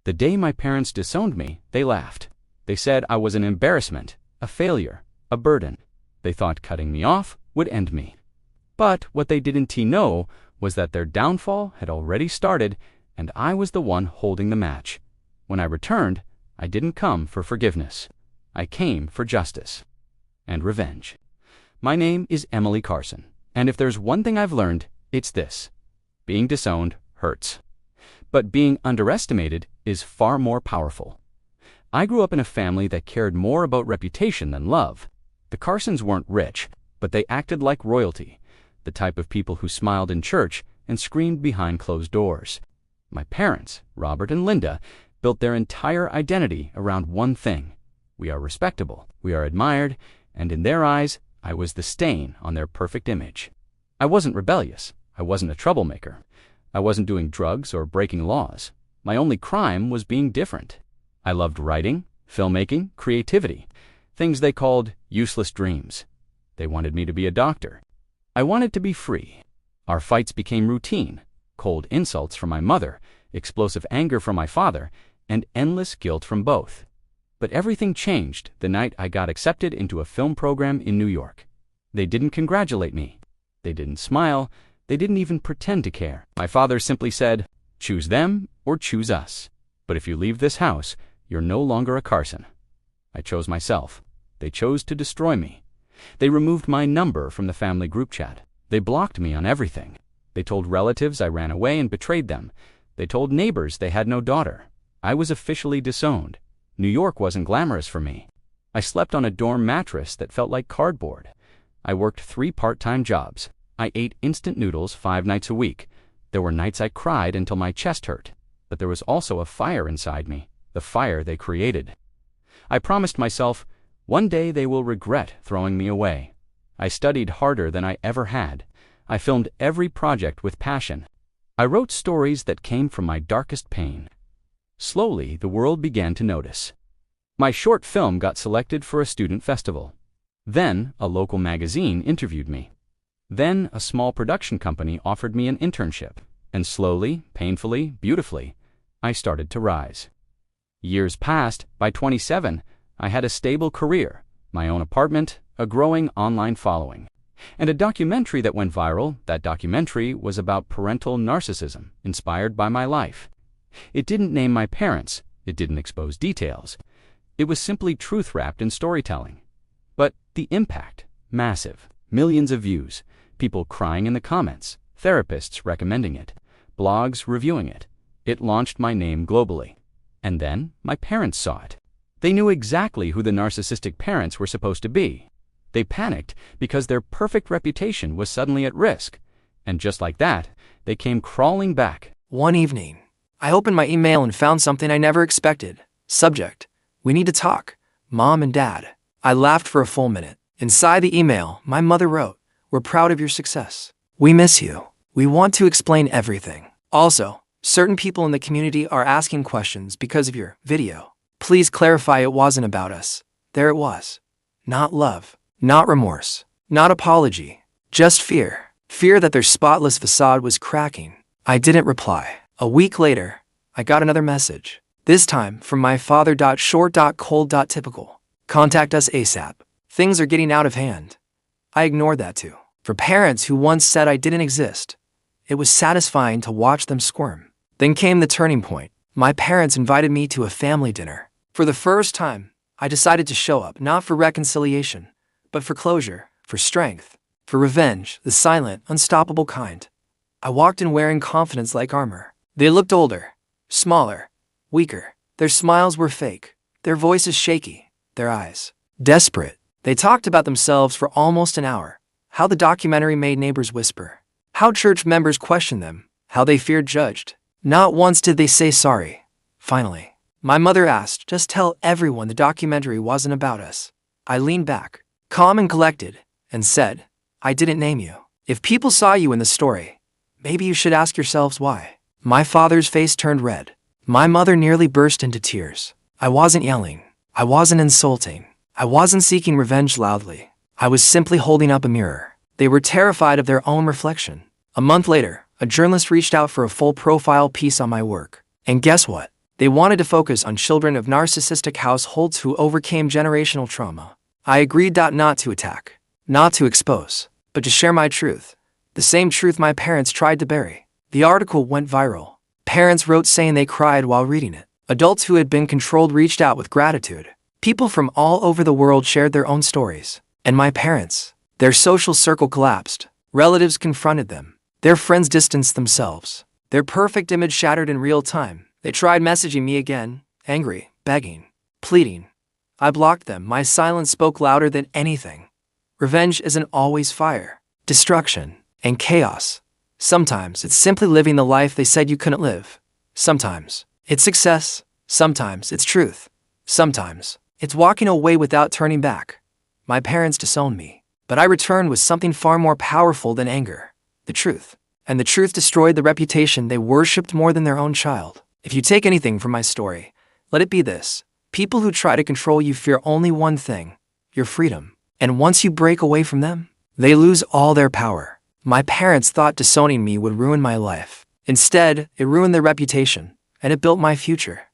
The day my parents disowned me, they laughed. They said I was an embarrassment, a failure, a burden. They thought cutting me off would end me. But what they didn't know was that their downfall had already started, and I was the one holding the match. When I returned, I didn't come for forgiveness. I came for justice and revenge. My name is Emily Carson, and if there's one thing I've learned, it's this: being disowned hurts. But being underestimated is far more powerful. I grew up in a family that cared more about reputation than love. The Carsons weren't rich, but they acted like royalty, the type of people who smiled in church and screamed behind closed doors. My parents, Robert and Linda, built their entire identity around one thing: we are respectable, we are admired, and in their eyes, I was the stain on their perfect image. I wasn't rebellious. I wasn't a troublemaker. I wasn't doing drugs or breaking laws. My only crime was being different. I loved writing, filmmaking, creativity, things they called useless dreams. They wanted me to be a doctor. I wanted to be free. Our fights became routine: cold insults from my mother, explosive anger from my father, and endless guilt from both. But everything changed the night I got accepted into a film program in New York. They didn't congratulate me. They didn't smile. They didn't even pretend to care. My father simply said, "Choose them or choose us. But if you leave this house, you're no longer a Carson." I chose myself. They chose to destroy me. They removed my number from the family group chat. They blocked me on everything. They told relatives I ran away and betrayed them. They told neighbors they had no daughter. I was officially disowned. New York wasn't glamorous for me. I slept on a dorm mattress that felt like cardboard. I worked 3 part-time jobs. I ate instant noodles 5 nights a week. There were nights I cried until my chest hurt. But there was also a fire inside me, the fire they created. I promised myself, one day they will regret throwing me away. I studied harder than I ever had. I filmed every project with passion. I wrote stories that came from my darkest pain. Slowly, the world began to notice. My short film got selected for a student festival. Then, a local magazine interviewed me. Then, a small production company offered me an internship. And slowly, painfully, beautifully, I started to rise. Years passed. By 27, I had a stable career, my own apartment, a growing online following, and a documentary that went viral. That documentary was about parental narcissism, inspired by my life. It didn't name my parents. It didn't expose details. It was simply truth wrapped in storytelling. But the impact, massive. Millions of views, people crying in the comments, therapists recommending it, blogs reviewing it. It launched my name globally. And then my parents saw it. They knew exactly who the narcissistic parents were supposed to be. They panicked because their perfect reputation was suddenly at risk. And just like that, they came crawling back. One evening, I opened my email and found something I never expected. Subject: "We need to talk. Mom and Dad." I laughed for a full minute. Inside the email, my mother wrote, "We're proud of your success. We miss you. We want to explain everything. Also, certain people in the community are asking questions because of your video. Please clarify it wasn't about us." There it was. Not love, not remorse, not apology, just fear. Fear that their spotless facade was cracking. I didn't reply. A week later, I got another message. This time from my father. Short. Cold. Typical. Contact us ASAP. Things are getting out of hand. I ignored that too. For parents who once said I didn't exist, it was satisfying to watch them squirm. Then came the turning point. My parents invited me to a family dinner. For the first time, I decided to show up, not for reconciliation, but for closure, for strength, for revenge, the silent, unstoppable kind. I walked in wearing confidence like armor. They looked older, smaller, weaker. Their smiles were fake, their voices shaky, their eyes desperate. They talked about themselves for almost an hour. How the documentary made neighbors whisper. How church members questioned them. How they feared judged. Not once did they say sorry. Finally, my mother asked, "Just tell everyone the documentary wasn't about us." I leaned back, calm and collected, and said, "I didn't name you. If people saw you in the story, maybe you should ask yourselves why." My father's face turned red. My mother nearly burst into tears. I wasn't yelling. I wasn't insulting. I wasn't seeking revenge loudly. I was simply holding up a mirror. They were terrified of their own reflection. A month later, a journalist reached out for a full profile piece on my work. And guess what? They wanted to focus on children of narcissistic households who overcame generational trauma. I agreed not to attack, not to expose, but to share my truth. The same truth my parents tried to bury. The article went viral. Parents wrote saying they cried while reading it. Adults who had been controlled reached out with gratitude. People from all over the world shared their own stories. And my parents, their social circle collapsed. Relatives confronted them. Their friends distanced themselves. Their perfect image shattered in real time. They tried messaging me again, angry, begging, pleading. I blocked them. My silence spoke louder than anything. Revenge isn't always fire, destruction, and chaos. Sometimes it's simply living the life they said you couldn't live. Sometimes it's success. Sometimes it's truth. Sometimes it's walking away without turning back. My parents disowned me, but I returned with something far more powerful than anger, the truth. And the truth destroyed the reputation they worshipped more than their own child. If you take anything from my story, let it be this. People who try to control you fear only one thing, your freedom. And once you break away from them, they lose all their power. My parents thought disowning me would ruin my life. Instead, it ruined their reputation, and it built my future.